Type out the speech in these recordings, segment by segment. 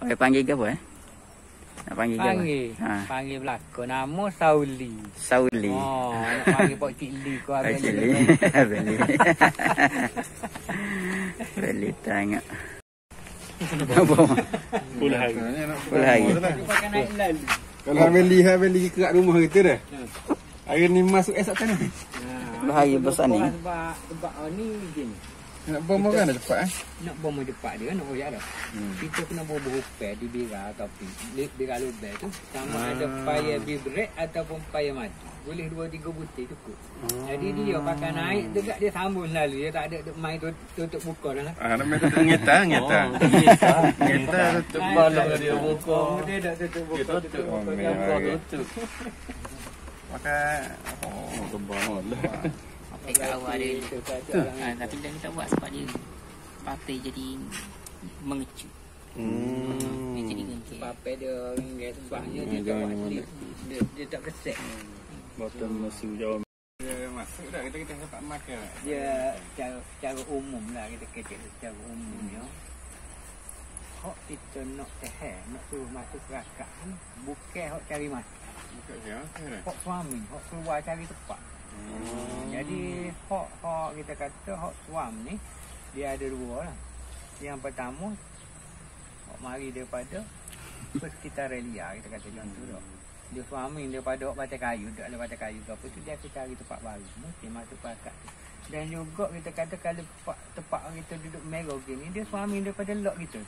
Panggil ke apa Nak panggil ke apa? Panggil belakang. Nama Sauli. Sauli. Oh, nak panggil Pak Cik Li ke Pak Cik Li. Beli tengok. Apa? Puluh hari. Puluh hari. Pakai naik lalu. Kalau beli kerak rumah kita dah. Hari ni masuk esok kan ni. Puluh hari besar ni. Sebab ni gini. Nak bom kan dah cepat Nak bom cepat dia nak royak dah. Kita kena bom upel di bira ataupun bira lubang tu. Sama ada payah bibrek ataupun payah mati. Boleh 2-3 butir cukup. Jadi dia pakai naik dekat dia sambung lalu. Dia tak ada main tutup buka dah lah. Nak main tutup ngeta. Ngeta tutup Malam dia buka. Dia dah tutup buka. Tutup. Pakai kebang lah. Pakai kat awal dia. Tapi dah kita buat sebab dia papai jadi mengecut. Dia jadi gengkit. Papai dia ringgit sebabnya dia tak buat slip. Dia tak keset. Botol masuk jauh. Dia masuk dah kita dapat makan. Dia cara umum lah kita kecek secara umumnya. Hak kita nak nak suruh masuk kerakak ni bukan hak cari mati. Bukan siapa dah. Hak suami, hak keluar cari tempat. Jadi hak kita kata hak suami ni dia ada dua lah. Yang pertama hak mari daripada sekitar Relia kita kata contoh tu. Dia suami daripada hak batai kayu, dekat batai kayu ke apa tu dia akan cari tempat baru. Mungkin masuk pakat. Dan juga kita kata kalau tempat kita duduk merah gini dia suami daripada lok kita.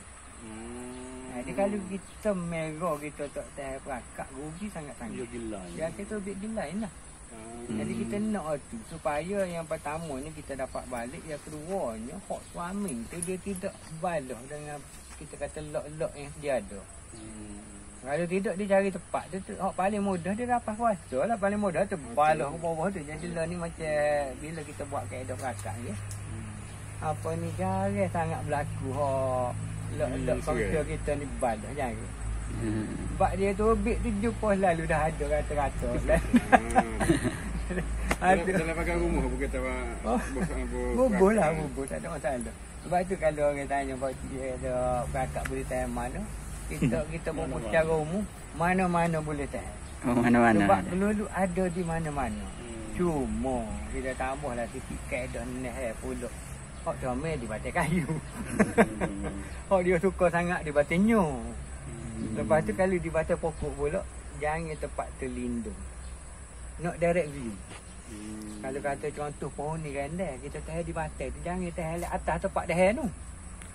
Jadi kalau kita merah kita tak tahu pakat rugi sangat-sangat. Dia gila. Ya kita bit lain lah. Jadi kita nak tu supaya yang pertama ni kita dapat balik, yang keduanya hak suami tu dia tidak balah dengan kita kata lok-lok yang dia ada. Kalau tidak dia cari tempat dia tu hak paling mudah dia dapat kuasa lah, paling mudah tu balah ke bawah tu. Jadi lah ni macam bila kita buat kaedah perakak ni apa ni jarang sangat berlaku hak lok-lok kaunter kita ni balah jarang. Sebab dia tu bit tu jumpa lalu dah ada rata-rata. Ada dalam pakai rumah bukan tahu. Bubuh lah, bubuh tak ada masalah. Sebab tu kalau orang tanya pak cik ada kakak boleh tahan mana, kita bubuh secara umum mana-mana boleh tahan. Mana-mana. Sebab peluru ada di mana-mana. Cuma kita tambahlah sikit kaedah ni pula. Hak comel di batai kayu. Hak dia suka sangat di batai nyo. Lepas tu kalau di batai pokok pula jangan tempat terlindung. Nak direct view. Kalau kata contoh pohon ni gandai, kita tahan di batai tu jangan tahan atas tempat dahan tu.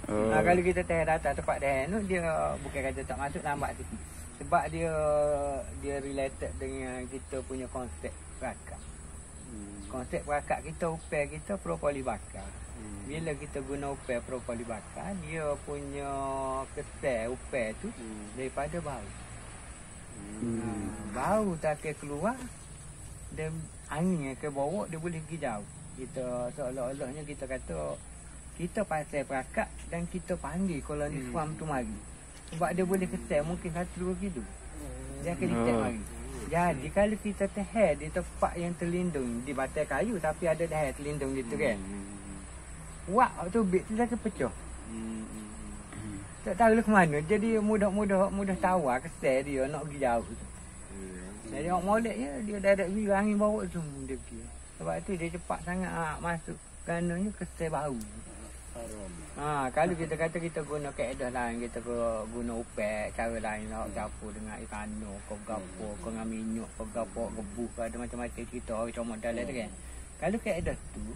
Kalau kita tahan atas tempat dahan tu dia bukan kata tak masuk lambat sikit. Sebab dia related dengan kita punya konsep perakak. Konsep perakak kita upel kita propoli bakar. Bila kita guna upel propoli bakar, dia punya kesan upel tu daripada bau. Bau tak keluar dan angin yang ke bawah dia boleh pergi jauh. Kita seolah-olahnya kita kata kita pasal perakak dan kita panggil koloni swarm tu mari. Sebab dia boleh kesan mungkin 1-2 kilo. Dia akan detect mari. Jadi kalau kita tahan di tempat yang terlindung di batai kayu tapi ada dahan terlindung gitu kan. Wak tu bit tu dah terpecah. Tak tahu lah ke mana. Jadi mudah tawar kesan dia nak pergi jauh tu. Jadi orang molek dia direct view angin bawa tu dia pergi. Sebab tu dia cepat sangat masuk kananya kesan bau. Kalau kita kata kita guna kaedah lain, kita guna upek cara lain nak campur dengan ikano, kau gapo, kau dengan minyak, kau gapo, gebu, ada macam-macam cerita orang comot dalam tu kan. Kalau kaedah tu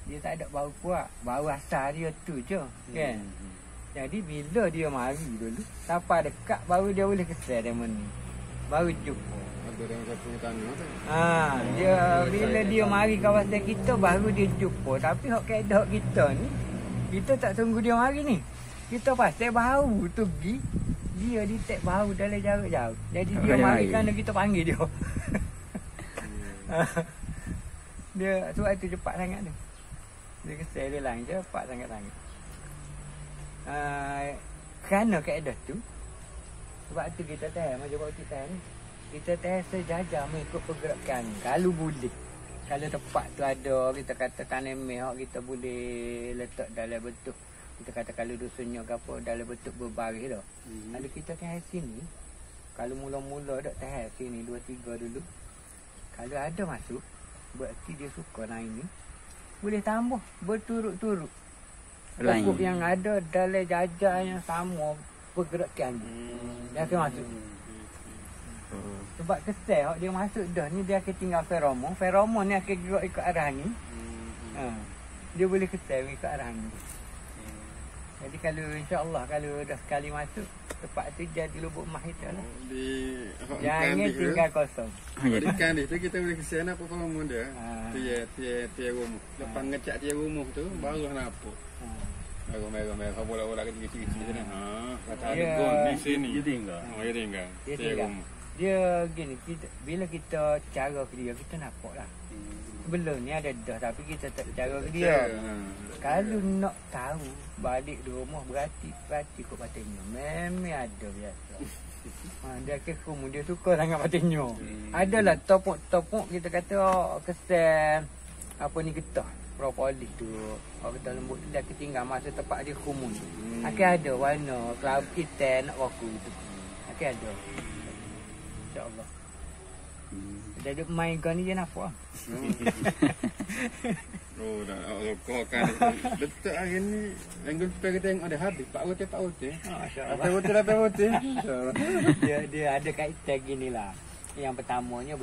dia tak ada bau kuat, bau asal dia tu je kan. Jadi bila dia mari dulu, sampai dekat baru dia boleh kesan dia ni. Baru jumpa. Ada yang saya punya tanah tu. Dia bila dia mari kawasan kita baru dia jumpa. Tapi hak kaedah kita ni kita tak tunggu dia mari ni. Kita pasal bau tu pergi, dia detect bau dalam jarak jauh. Jadi dia mari kerana kita panggil dia. Dia sebab tu cepat sangat tu. Dia kesan dia lain cepat sangat-sangat. Kerana kaedah tu sebab tu kita tahan macam buat kita ni. Kita tahan sejajar mengikut pergerakan. Kalau boleh. Kalau tempat tu ada kita kata tanam mehak kita boleh letak dalam bentuk Kita kata kalau dusunnya ke apa dalam bentuk berbaris dah. Kalau kita tahan sini, kalau mula-mula dak tahan sini 2-3 dulu. Kalau ada masuk, berarti dia suka naik ni. Boleh tambah berturut-turut. Pokok yang ada dalam jajah yang sama pergerakan dia akan masuk. Sebab kesel dia masuk dah ni dia akan tinggal feromon. Feromon ni akan gerak ikut arah ni. Dia boleh kesel ikut arah ni. Jadi kalau insya-Allah kalau dah sekali masuk tempat tu jadi lubuk emas kita lah. Jangan tinggal kosong. Ikan dia tu kita boleh kesana apa feromon dia. Tiap rumah. Lepas ngecat tiap rumah tu baru nampak. Merah-merah bola-bola kecil-kecil sana. Kata ada gol di sini. Dia tinggal. Dia tinggal. Dia gini, bila kita cara ke dia, kita nampak lah. Sebelum ni ada dah tapi kita tak cara ke dia. Kalau nak tahu balik di rumah berarti kot batinyo. Memang ada biasa. Dia kekum dia suka sangat batinyo. Adalah topok-topok kita kata kesan apa ni getah. Propolis tu. Orang kata lembut tu dia ketinggal masa tempat dia kumun tu. Akan ada warna kelab hitam nak waku tu. Akan ada. InsyaAllah. Jadi main kau ni je nampak. Oh dah kau kan betul hari ni yang kita tengok ada habis Pak Roti. Masya-Allah. Roti. Dia ada kaitan ginilah. Yang pertamanya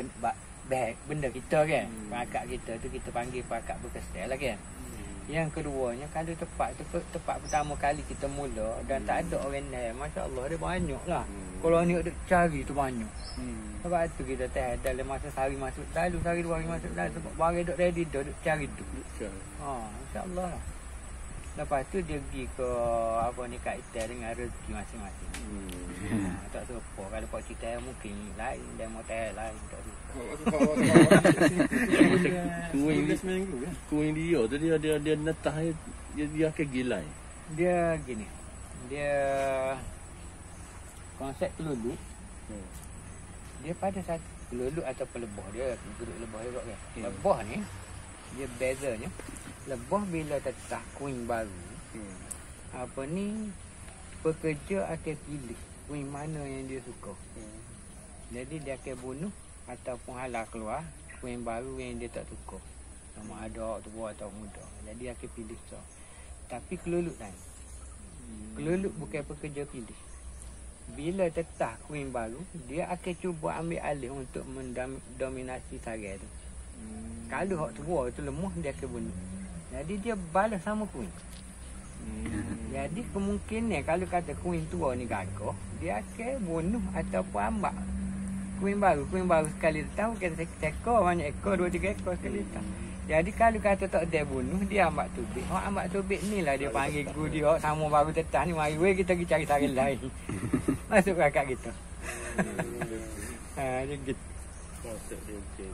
benda kita kan. Pakak kita tu kita panggil pakak berkesel lah kan. Yang keduanya kalau tempat pertama kali kita mula dan tak ada orang lain, masya-Allah dia banyak lah. Kalau ni ada cari tu banyak. Sebab tu kita tahan dalam masa sehari masuk lalu, sehari 2 hari masuk lalu sebab barang duk ready duk cari tu. Insya-Allah lah. Lepas tu dia pergi ke apa ni kaitan dengan rezeki masing-masing. Tak serupa kalau pak cerita mungkin lain dan motel lain tak serupa. Kuing dia tu dia netah dia akan gilai. Dia gini. Dia konsep kelulu. Dia pada satu kelulu atau pelebah dia duduk lebah dia kan. Lebah ni dia bezanya lebah bila tetap kuing baru. Apa ni pekerja akan pilih kuing mana yang dia suka. Jadi dia akan bunuh ataupun halal keluar kuing baru yang dia tak suka. Sama ada tua atau muda. Jadi akan pilih so. Tapi kelulut kan. Kelulut bukan pekerja pilih. Bila tetap kuing baru, dia akan cuba ambil alih untuk mendominasi sarang tu. Kalau hak tua tu lemah dia akan bunuh. Jadi dia balas sama kuing. Jadi kemungkinan kalau kata kuing tua ni gagah, dia akan bunuh ataupun ambak kuing baru sekali tahu kan ekor banyak ekor 2-3 ekor sekali tahu. Jadi kalau kata tak ada bunuh dia ambak tubik. Hak ambak tubik ni lah dia panggil guru dia sama baru tetah ni mari weh kita pergi cari sarang lain. Masuk kakak kita. Dia gitu. Konsep dia okey.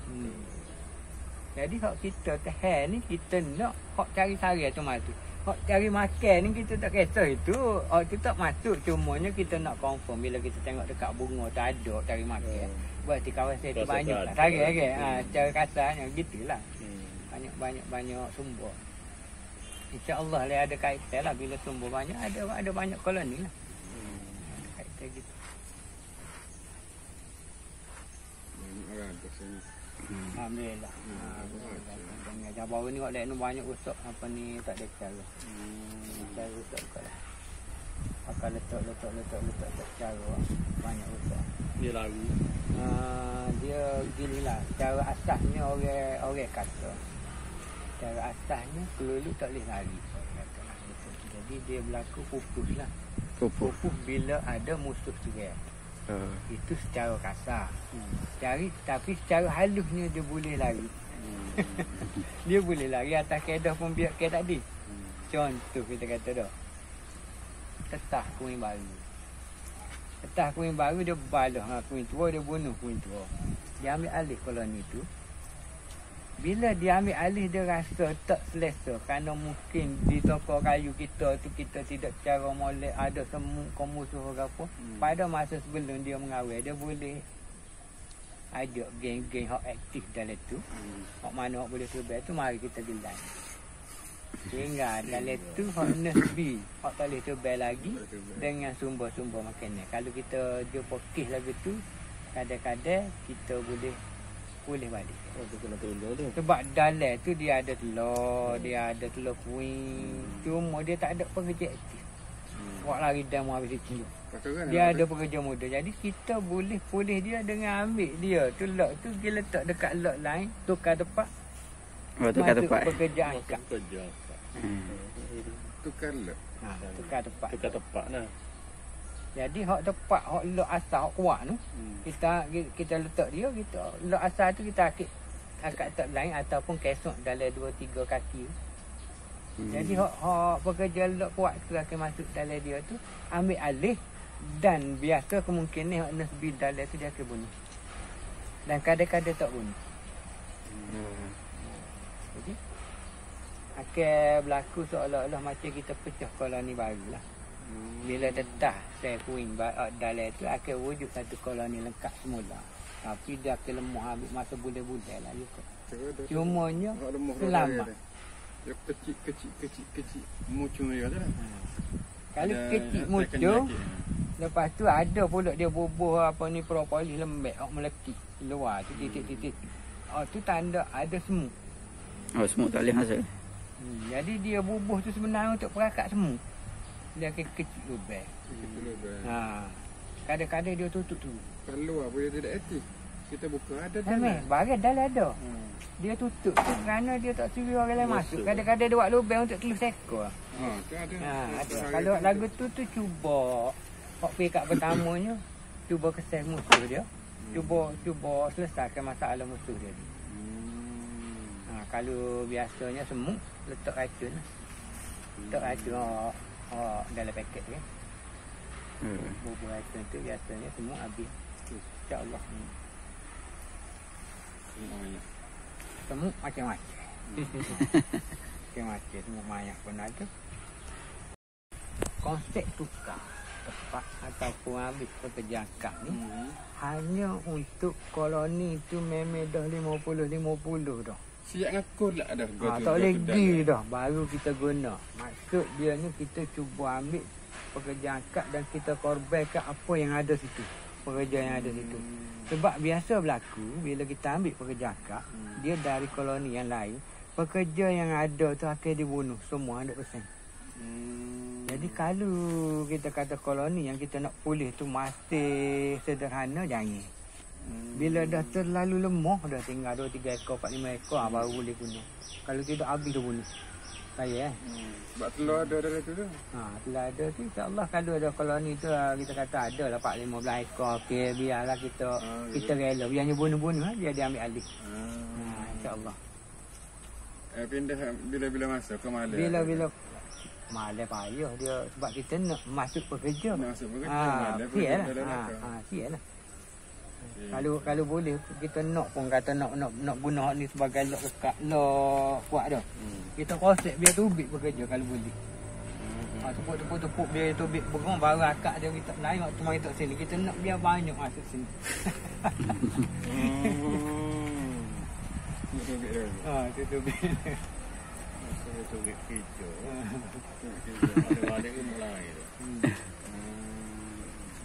Jadi hak kita tahan ni kita nak hak cari sarang tu masuk. Hak cari makan ni kita tak kisah itu. Hak tu tak masuk cumanya kita nak confirm bila kita tengok dekat bunga tak ada cari makan. Berarti kawasan tu banyak sarang kan. Cara kasarnya gitulah. Banyak sumber. InsyaAllah lah ada kaitan lah bila sumber banyak ada banyak koloni lah. Kaitan gitu. Orang kat sini. Alhamdulillah. Jangan baru ni kok ni banyak rusak apa ni tak ada cara. Cara rusak lah. Akan letak tak cara banyak rusak. Dia lagu. Dia ginilah cara asasnya orang kata. Cara asasnya kelulu tak boleh lari. Jadi dia berlaku pupus lah. Pupus bila ada musuh juga. Itu secara kasar. Tapi secara halusnya dia boleh lari. Dia boleh lari atas kedah pun biar ke tadi. Contoh kita kata dah. Tetah kuing baru. Tetah kuing baru dia balah kuing tua dia bunuh kuing tua. Dia ambil alih koloni tu. Bila dia ambil alih dia rasa tak selesa kerana mungkin di toko kayu kita tu kita tidak cara molek ada semua musuh ke apa. Pada masa sebelum dia mengawal dia boleh ajak geng-geng hak aktif dalam tu. Hak mana hak boleh terbaik tu mari kita bilang. Tinggal dalam tu hak nesbi. Hak boleh tebal lagi dengan sumber-sumber makanan. Kalau kita jumpa kes lagu tu, kadang-kadang kita boleh balik. Oh, tu kena tolong tu. Sebab dalam tu dia ada telur, dia ada telur kuing. Cuma dia tak ada pekerja aktif. Buat lari dan mau habis itu. Dia ada pekerja muda. Jadi kita boleh pulih dia dengan ambil dia. Tu lot tu dia letak dekat lot lain, tukar tempat. Oh, tukar tempat. Pekerja angkat. Kerja. Tukar lot. Tukar tempat. Tukar tempat lah. Jadi hak tepat, hak lot asal hak kuat tu, kita letak dia, kita lot asal tu kita akak tak lain ataupun kesok dalam 2-3 kaki. Jadi hak pekerja lot kuat tu akan masuk dalam dia tu, ambil alih dan biasa kemungkinan hak nasbi dalam tu dia akan bunuh. Dan kadang-kadang tak bunuh. Jadi akan berlaku seolah-olah macam kita pecah koloni baru lah. Bila tetah saya kuing dalam tu akan wujud satu koloni lengkap semula. Tapi dia akan lemah ambil masa bulan-bulan lah juga. Cumanya selamat. Dia kecil muncul dia tu. Kalau kecil muncul, lepas tu ada pula dia bubuh apa ni propolis lembek hak meletik luar tu titik-titik. Oh tu tanda ada semut. Oh, semut tak boleh masuk. Jadi dia bubuh tu sebenarnya untuk perakat semut. Dia kecil lebih. Kadang-kadang dia tutup tu. Kalau apa dia tidak aktif, kita buka ada dalam. Bagai dalam ada. Dia tutup tu kerana dia tak suruh orang lain masuk. Kadang-kadang dia buat lubang untuk telur sekor. Ada. Kalau lagu tu cuba hak pekat pertamanya, cuba kesal musuh dia. Cuba selesaikan masalah musuh dia. Kalau biasanya semut letak racun. Letak racun dalam paket tu kan. Bubur racun tu biasanya semua habis. InsyaAllah. Semut macam-macam. Macam-macam semut banyak pun ada. Konsep tukar tempat ataupun ambil pekerja akak ni hanya untuk koloni tu memang dah 50-50 dah. Siap ngakut lah dah. Tak boleh pergi dah. Baru kita guna. Maksud dia ni kita cuba ambil pekerja akak dan kita korbankan apa yang ada situ. Pekerja yang ada situ. Sebab biasa berlaku bila kita ambil pekerja akak, dia dari koloni yang lain, pekerja yang ada tu akan dibunuh semua 100%. Jadi kalau kita kata koloni yang kita nak pulih tu masih sederhana, jangan. Bila dah terlalu lemah, dah tinggal 2-3 ekor, 4-5 ekor baru boleh bunuh. Kalau tidak habis dah bunuh. Saya sebab telur ada dalam tu tu. Telur ada tu insya-Allah kalau ada koloni tu kita kata ada lah 4-15 ekor. Okey, biarlah kita rela biarnya bunuh-bunuh biar dia ambil alih. Insya-Allah. Pindah bila-bila masa ke Malaysia. Bila-bila Malaysia payah dia sebab kita nak masuk pekerja. Masuk pekerja Malaysia. Siaplah. Kalau boleh kita nak pun kata nak guna hak ni sebagai lok lekat lok kuat dah. Kita kosek biar tubik bekerja kalau boleh. Tepuk biar tubik berong baru akak dia kita lain waktu mai tak sini kita nak biar banyak masuk sini. Tubik dia. Tubik. Tubik hijau. Ada mulai tu.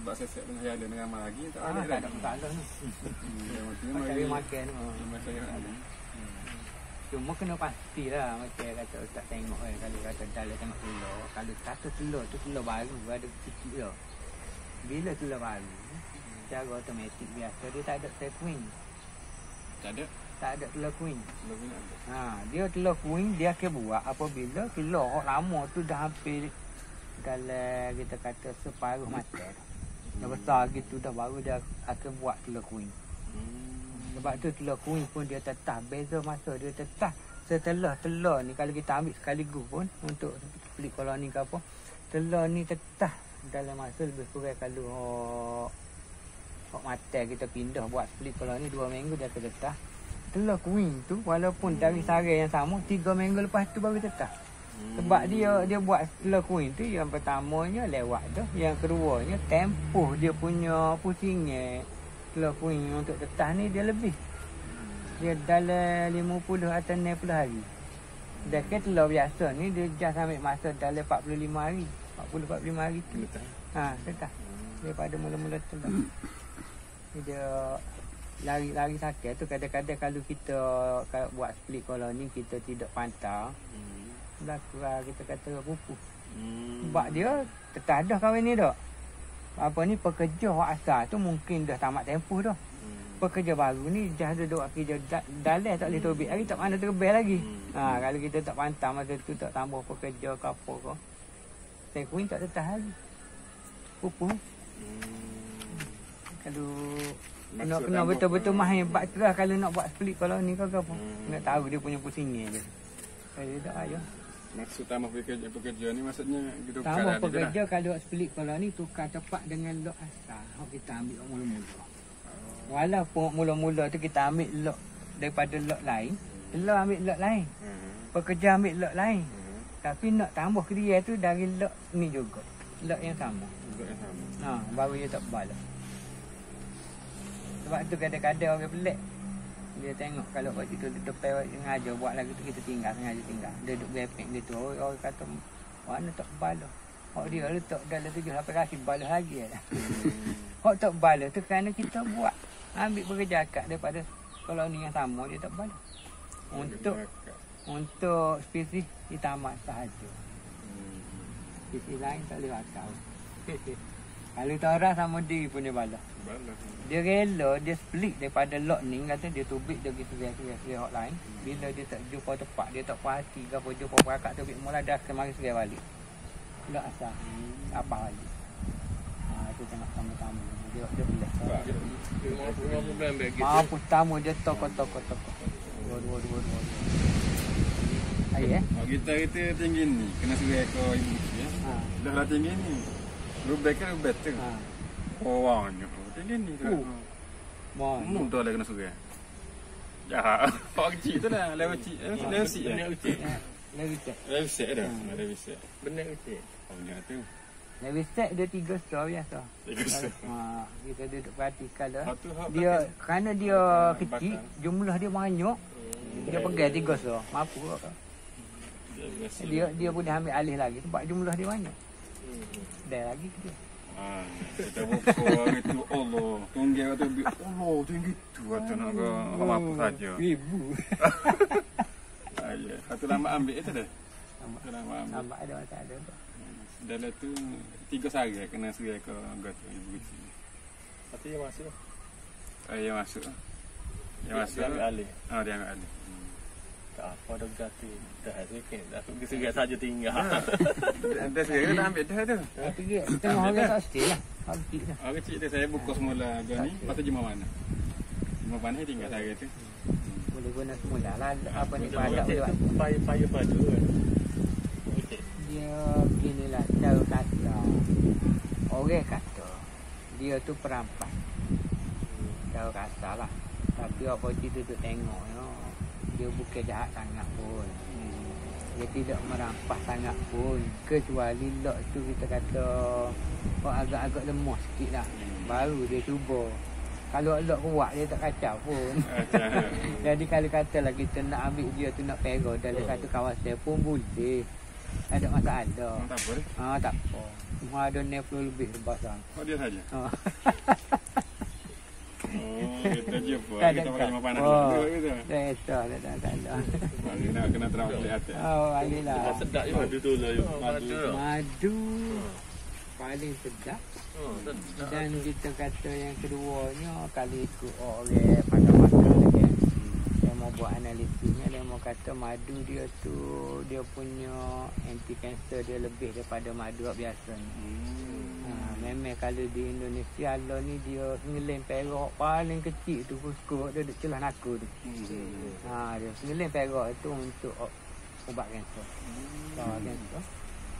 Sebab saya siap dengan ada dengan amal lagi tak ada dah. Tak ada ni. Cari makan. Cuma kena pastilah macam kata ustaz tengok kalau kata dalam tengok telur, kalau kata telur tu telur baru ada kecil dah. Bila telur baru cara automatik biasa dia tak ada queen. Tak ada telur queen. Dia telur queen dia akan buat apabila telur lama tu dah hampir dalam kita kata separuh mata. Dah besar gitu dah baru dia akan buat telur kuing. Sebab tu telur kuing pun dia tetah. Beza masa dia tetah setelah telur ni kalau kita ambil sekaligus pun untuk pelik koloni ke apa. Telur ni tetah dalam masa lebih kurang kalau hok mata kita pindah buat pelik koloni 2 minggu dia akan tetah. Telur kuing tu walaupun dari sarai yang sama 3 minggu lepas tu baru tetah. Sebab dia buat telur kuing tu yang pertamanya lewat dah, yang keduanya tempoh dia punya pusingnya telur kuing untuk tetah ni dia lebih. Dia dalam 50 atau 60 hari. Dah telur biasa ni dia just ambil masa dalam 45 hari. 40-45 hari tu. Tetap. Daripada mula-mula telur. Ni dia lari-lari sakit tu kadang-kadang kalau kita buat split koloni kita tidak pantau. Berlaku lah kita kata pupus. Sebab dia tertadah kahwin ni dah. Apa ni pekerja orang asal tu mungkin dah tamat tempoh dah. Pekerja baru ni dah ada duk kerja dalam tak boleh terbit lagi, tak mana terbit lagi. Kalau kita tak pantau masa tu tak tambah pekerja ke apa ke. Saya kuin tak tetap lagi. Pupus. Kalau kena betul-betul mahir hebat tu lah kalau nak buat split kalau ni ke apa. Nak tahu dia punya pusingnya je. Saya tak ayo. Maksud tambah pekerja ni maksudnya kita tambah pekerja kalau split kalau ni tukar tepat dengan lot asal. Kita ambil mula-mula. Walaupun mula-mula tu kita ambil lot daripada lot lain, telur ambil lot lain. Pekerja ambil lot lain. Tapi nak tambah kerja tu dari lot ni juga. Lot yang sama. Baru dia tak balik. Sebab tu kadang-kadang orang pelik. Dia tengok kalau waktu tu depan sengaja buat lagi tu kita sengaja tinggal. Dia duduk berepek dia tu. Orang kata mana tak balas. Hak dia letak dalam 7 sampai kasih balas lagi lah. Hak tak balas tu kerana kita buat. Ambil bekerja akad daripada koloni yang sama dia tak balas. Untuk spesies ditamat sahaja. Spesies lain tak boleh akal. Kalau Taurus sama dia pun dia balas. Dia rela, dia split daripada lot ni. Kata dia tubik dia pergi serai hot lain. Bila dia tak jumpa tepat, dia tak puas hati ke apa, jumpa perakak tubik mula dah kemari serai balik. Lot asal. Apa lagi. Itu tengok sama-sama. Dia boleh. Mampu tamu dia toko-toko. Dua. Ayah. Kita tinggi ni. Kena serai ke ibu ya. Dah tinggi ni. Rubek kan rubek tu. Orangnya. Tinggi ni tu. Mana tu lah kena surai. Jahat. Pak kecil tu lah. Level kecil. Level kecil. Level set dah. Level set. Benar kecil. Banyak tu. Level set dia 3 star biasa. 3 star. Kita duduk perhatikan dah. Dia kerana dia kecil, jumlah dia banyak. Dia pegang 3 star. Mampu ke? Dia boleh ambil alih lagi sebab jumlah dia banyak. Dah lagi dia. Kita buka itu Allah. Tunggil kata Allah tinggi tu kata nak ke apa saja. Ibu. Ya, satu lama ambil itu dah. Satu lama ambil. Lama ada masa ada. Dalam tu 3 sehari kena serai ke got ibu kecil. Tapi dia masuk. Dia masuk. Dia masuk alih. Dia ambil alih. Tak apa dah ganti. Dah sikit. Dah serai saja tinggal. Dah serai dah ambil dah tu. Tapi dia tengok orang tak stay lah. Habis dah. Orang kecil tu saya buka semula agak ni. Lepas tu jumpa mana. Jumpa mana tinggal sehari tu. Boleh guna semula lah. Apa ni padak dia. Payah pada kan. Dia beginilah cara kata. Orang kata dia tu perampas. Cara kata lah. Tapi apa cerita tu tengok dia bukan jahat sangat pun. Dia tidak merampas sangat pun. Kecuali lot tu kita kata agak-agak lemah sikit lah. Baru dia cuba. Kalau lot kuat dia tak kacau pun. Jadi kalau katalah kita nak ambil dia tu nak perah dalam satu kawasan pun boleh. Tak ada masalah. Tak apa deh. Tak apa. Semua ada 90 lebih lebat kan. Dia saja. Kita jumpa. Tak Kita pakai panas gitu. Tak ada. Kena terang beli hati. Alhamdulillah. Sedap je madu tu lah. Madu paling sedap. Dan kita kata yang keduanya kalau ikut orang pakar-pakar lagi. Dia mau buat analisisnya, dia mau kata madu dia tu dia punya anti kanser dia lebih daripada madu biasa ni. Memang kalau di Indonesia lah ni dia ngeleng perak paling kecil tu kuskut dia duk celah naku tu. Dia ngeleng perak tu untuk ubat kanser. Kanser.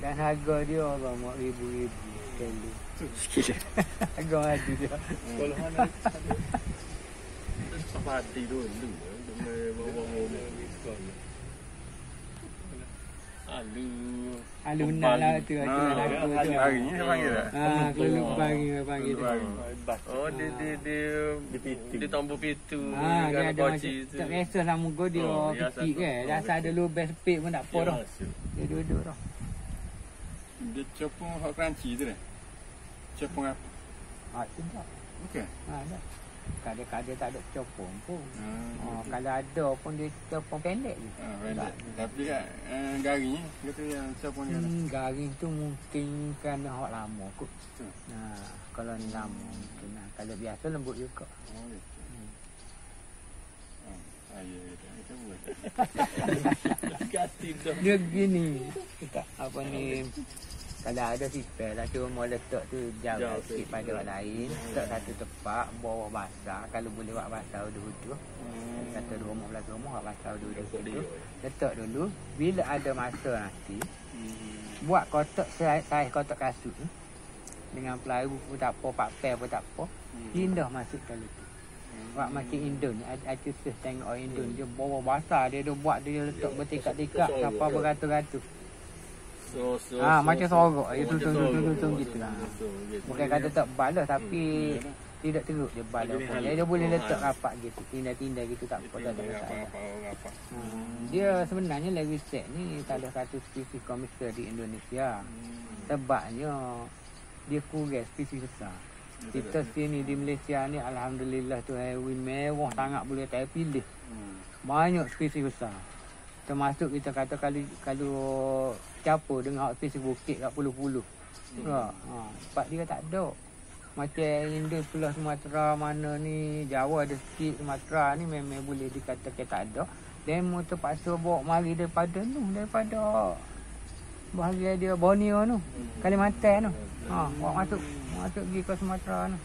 Dan harga dia orang ribu-ribu sekali. Sikit je. Harga madu dia. Kalau mana padi dulu. Alu benar lah tu. Hari ni saya panggil tak? Kelulup pagi panggil tu. Oh, dia tombol pintu. Dia ada macam tak rasa lah muka dia kecil kan. Rasa ada lubang sepit pun tak apa dah. Dia duduk dah. Dia copong hot crunchy tu dah. Copong apa? Tu tak. Okey. Ada. Kadang-kadang tak ada copong pun. Kalau ada pun dia copong pendek je. Pendek. Tapi kat garing kata yang copong dia. Garing tu mungkin kerana hak lama kot. Kalau ni lama mungkin lah. Kalau biasa lembut juga. Kita buat. Dia gini. Apa ni? Kalau ada sipel lah, cuma letak tu jauh sikit pada orang lain. Letak satu tempat, bawa basah. Kalau boleh buat basah dulu. Kata 15 rumah, buat basah dulu. Letak dulu. Bila ada masa nanti, buat kotak saiz kotak kasut tu. Dengan pelaru pun tak apa, pakpel pun tak apa. Pindah masuk dalam tu. Buat macam Indon. Aku tengok orang Indon. Dia bawa basah. Dia buat, dia letak bertikak-tikak. Sampai beratus-ratus. Macam sorok itu tu gitu lah. Bukan kata tak balas tapi tidak teruk dia balas. Dia boleh letak rapat gitu, tinda-tinda gitu tak apa dah masalah. Dia sebenarnya Larry Set ni salah satu spesies komputer di Indonesia. Sebabnya dia kurang spesies besar. Kita sini di Malaysia ni alhamdulillah tu hewan mewah sangat boleh tak pilih. Banyak spesies besar. Termasuk kita kata kalau campur dengan spesies bukit kat puluh-puluh. Sebab dia tak ada. Macam Indo Pulau Sumatera mana ni, Jawa ada sikit, Sumatera ni memang boleh dikatakan tak ada. Demo terpaksa bawa mari daripada bahagian dia Borneo tu, Kalimantan tu. Bawa masuk pergi ke Sumatera tu.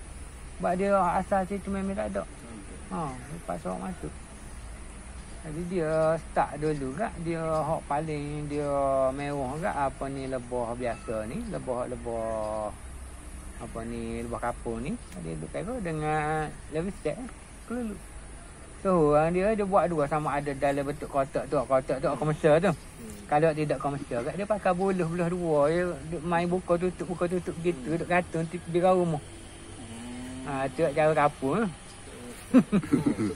Sebab dia asal situ memang tak ada. Terpaksa bawa masuk. Jadi dia start dulu kak, dia hak paling dia mewah kak apa ni lebah biasa ni, lebah apa ni lebah kapur ni. Dia duduk dengan Larry Set kelulu. So dia buat dua sama ada dalam bentuk kotak tu komersial tu. Kalau tidak komersial kak dia pakai belah dua, dia main buka tutup gitu, duk gantung di rumah. Tu cara kapur.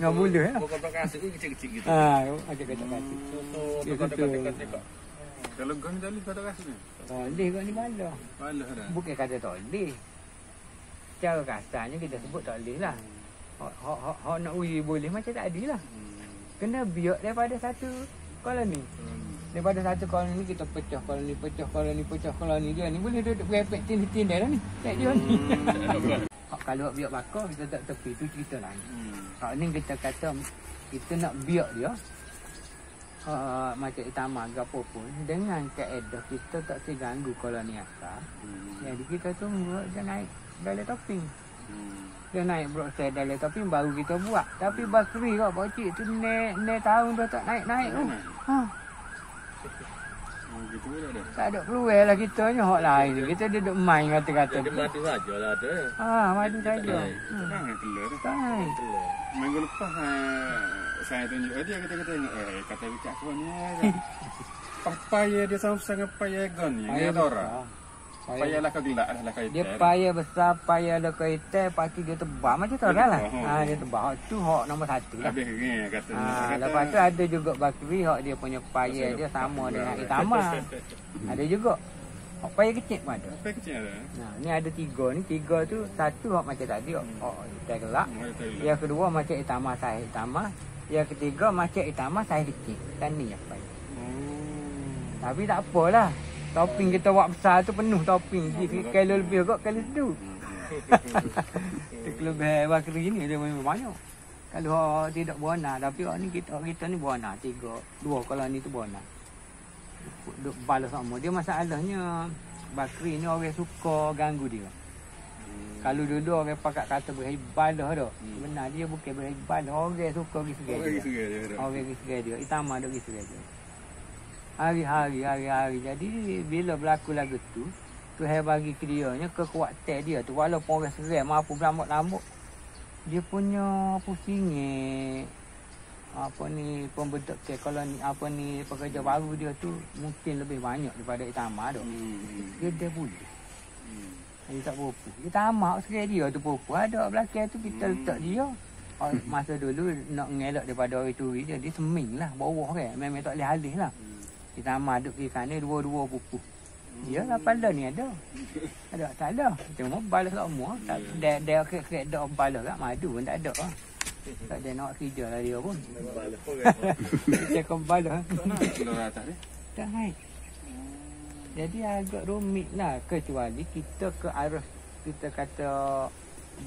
Nak buluh ya. Kotak kasut tu kecil-kecil gitu. Ada kotak kasut. Kalau kau ni tak boleh kotak kasut ni? Boleh kau ni balah. Balah dah. Bukan kata tak boleh. Cara kasarnya kita sebut tak boleh lah. Hak nak uji boleh macam tak adil lah. Kena biak daripada satu koloni. Daripada satu koloni kita pecah koloni dia ni boleh duduk berepek tindih-tindih dah ni. Tak dia ni. Kalau biak bakar kita tak tepi tu cerita lain. Hak ni kita kata kita nak biak dia macam itama ke apa pun dengan kaedah kita tak terganggu koloni asal. Jadi kita tunggu dia naik dalam topping. Dia naik broadside dalam topping baru kita buat. Tapi bakri kau bocik tu nek tahun dah tak naik tu. Gitu boleh dah. Tak ada keluar lah kita ni hak lain. Kita duduk main kata-kata. Dia madu sajalah tu. Madu saja. Tangan telur tu. Tangan. Minggu lepas saya tunjuk dia kata kata bicara kau ni. Papaya dia sama-sama papaya gon ni. Ni ada orang. Papaya lah kau gelak lah kau. Dia payah besar, payah lah kau hitam, lepas tu dia tebal macam tu lah. Dia tebal. Tu hak nombor 1 lah. Habis ni kata. Lepas tu ada juga bakri hak dia punya payah dia sama dengan itama. Ada juga. Hak payah kecil pun ada. Payah kecil ada. Ni ada 3 ni. 3 tu satu hak macam tadi hak hitam gelap. Yang kedua macam itama saiz itama. Yang ketiga macam itama saiz kecil. Kan ni yang payah. Tapi tak apalah. Topping kita buat besar tu penuh topping. Kalau lebih kot kalau tu. Kelebihan bakri ni dia memang banyak. Kalau tidak buana, tapi ni kita ni buana 2 kalau ni tu buana. Duk balas sama. Dia masalahnya bakri ni orang suka ganggu dia. Kalau dulu orang pakat kata berhibalah dah. Benar dia bukan berhibalah. Orang suka pergi segai dia. Orang pergi segai dia. Itama duk pergi segai dia. Hari-hari. Jadi bila berlaku lagu tu Tuhan bagi ke dia kekuatan dia tu. Walaupun orang seram, mampu berambut-rambut, dia punya pusingnya pembentuk koloni pekerja baru dia tu mungkin lebih banyak daripada Itama tu. Dia boleh. Dia tak berapa. Dia tamak sekali dia tu berapa. Ada belakang tu kita letak dia. Masa dulu nak ngelak daripada orang turi dia seming lah bawah kan. Memang tak boleh halih lah. Kita amat duduk kiri kanan dua-dua pupuh. Dia lah pala ni ada. Ada tak ada. Cuma balas semua. Dia kek dak balas kat madu pun tak ada. Tak ada nak kerja lah dia pun. Balas pun Dia kau balas. Kalau tak ni. Tak naik. Jadi agak rumit lah. Kecuali kita ke arah kita kata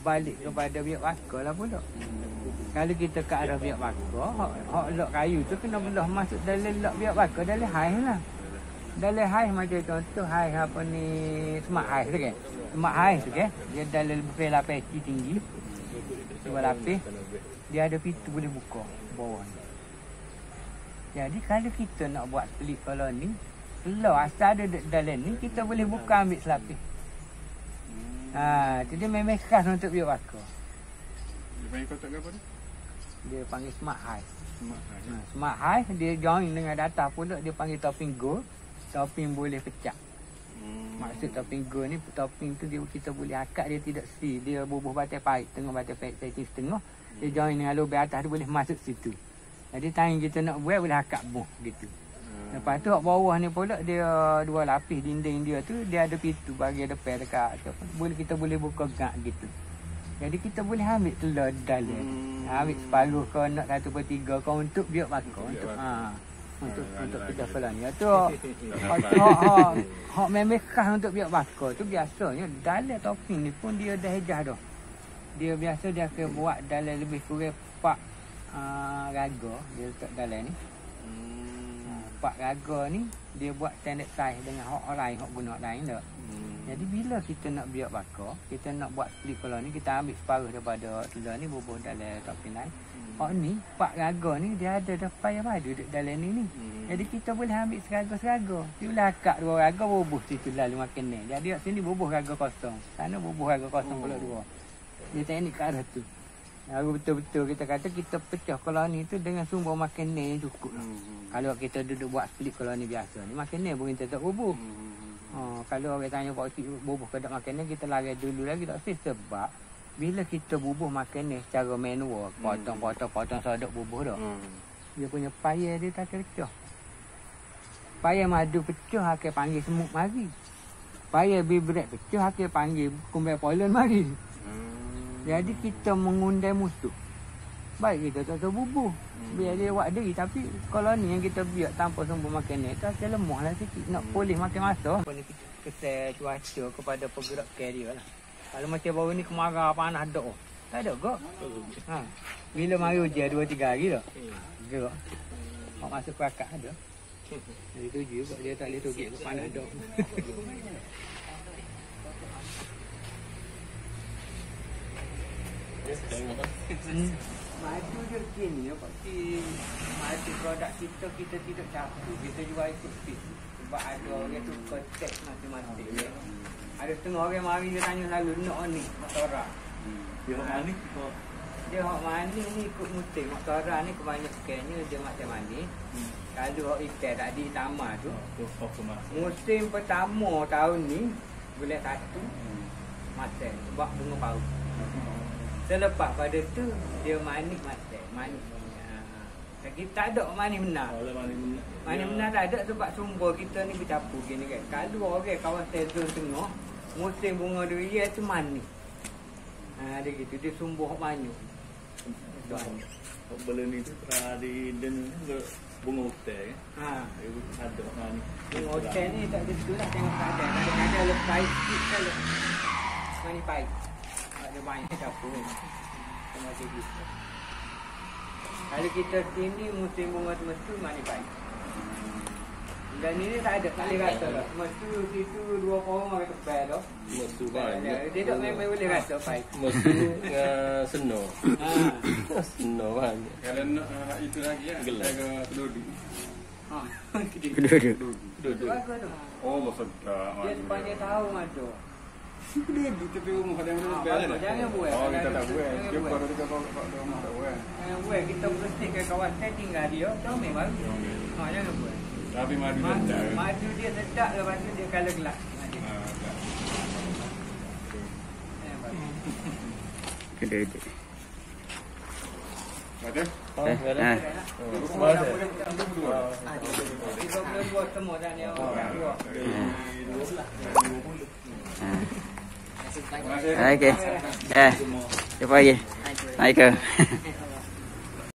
balik kepada biak bakar lah pula. Kalau kita ke arah biak bakar, hak lok kayu tu kena belah masuk dalam lok biak bakar, dalam haih lah. Dalam haih macam contoh haih smart haih tu kan. Smart haih tu kan. Dia dalam lebih lapis tinggi. Dua lapis. Dia ada pintu boleh buka bawah ni. Jadi kalau kita nak buat split koloni, kalau asal ada dalam ni kita boleh buka ambil selapis. Jadi memang khas untuk biak bakar. Dia panggil kotak apa tu? Dia panggil smart high. Smart high dia join dengan data pula dia panggil topping gold. Topping boleh pecah. Maksud topping gold ni topping tu kita boleh akak dia tidak si. Dia bubuh batai pahit tengah batai pahit setengah. Dia join dengan lubang atas dia boleh masuk situ. Jadi time kita nak buat boleh akak buh gitu. Lepas tu kat bawah ni pula dia dua lapis dinding dia tu dia ada pintu bagi depan dekat boleh kita boleh buka gak gitu. Jadi kita boleh ambil telur dalam. Ambil separuh kau nak 1/3 kau untuk biak bakar untuk kita koloni. Tu hak memang khas untuk biak bakar tu biasanya dalam topping ni pun dia dah hejah dah. Dia biasa dia akan buat dalam lebih kurang 4 raga dia letak dalam ni. Pak raga ni dia buat standard size dengan hak lain, hak guna lain dah. Jadi bila kita nak biak bakar, kita nak buat split koloni, kita ambil separuh daripada telur ni bubuh dalam topping lain. Hak ni pak raga ni dia ada dah payah madu dekat dalam ni. Jadi kita boleh ambil seraga-seraga. Dia boleh akak 2 raga bubuh situ lalu makan ni. Jadi kat sini bubuh raga kosong. Sana bubuh raga kosong pula 2. Dia teknik ke arah tu. Betul-betul kita kata kita pecah koloni tu dengan sumber makan ni yang cukup lah. Kalau kita duduk buat split koloni biasa ni makan ni pun kita tak bubuh. Kalau orang tanya pak cik bubuh ke tak makan ni kita lari dulu lagi tak sih sebab bila kita bubuh makan ni secara manual potong sodok bubuh dah. Dia punya payah dia tak pecah. Payah madu pecah akan panggil semut mari. Payah bibret pecah akan panggil kumbai pollen mari. Jadi kita mengundai musuh. Baik kita tak tahu bubuh. Biar dia buat diri. Tapi kalau ni yang kita biar tanpa sumber makan ni, kita akan lemah lah sikit. Nak boleh makan masa. Kesal cuaca kepada penggerak carrier lah. Kalau macam baru ni kemarau panas dok. Tak ada kok. Bila mari hujan 2-3 hari dah. Gerak. Nak masuk perakak ada. Jadi tuju sebab dia tak boleh tugik ke panas dok. Madu dia kini pasti madu produk kita tidak capu, kita jual ikut fit. Sebab ada orang tu konteks masing-masing. Ada setengah orang mari dia tanya selalu nak ni motora. Dia hak mani Dia hak mani ni ikut musim. Motora ni kebanyakannya dia macam mani. Kalau hak ikan tadi Itama tu musim pertama tahun ni bulan 1 mati sebab bunga paru. Selepas pada tu dia manis mati, manis. Kita tak ada manis benar. Manis benar tak ada sebab sumber kita ni bercampur gini kan. Kalau orang kawasan zon tengah musim bunga durian tu manis. Dia gitu dia sumber banyak. Belum ni tu pernah di dan bunga hotel kan. Ada manis. Bunga hotel ni tak ada tu lah tengok keadaan. Kadang-kadang lepas sikit kalau manis pahit. Ada banyak campur macam gitu. Kalau kita sini musim bunga semesta manis pahit. Dan ini tak ada, tak boleh rasa lah. Semesta situ 2 pohon makan tepal dah. Semesta banyak. Dia tak memang boleh rasa pahit. Semesta seno. Seno banyak. Kalau nak itu lagi kan, jaga kedudi. Duduk. Duduk. Oh, sedap. Dia sepanjang tahun ada. Dia di tepi rumah ada yang berbeza. Jangan buat. Oh, kita tak buat. Dia kalau kita kalau rumah tak buat. Buat kita bersih ke kawasan tinggal dia, comel baru. Jangan buat. Tapi madu dia tak. Madu dia sedap, lepas tu dia kalau gelap. Gede-gede. Ada? Kita boleh buat semua dan yang dua. Okey. Jumpa lagi. Assalamualaikum.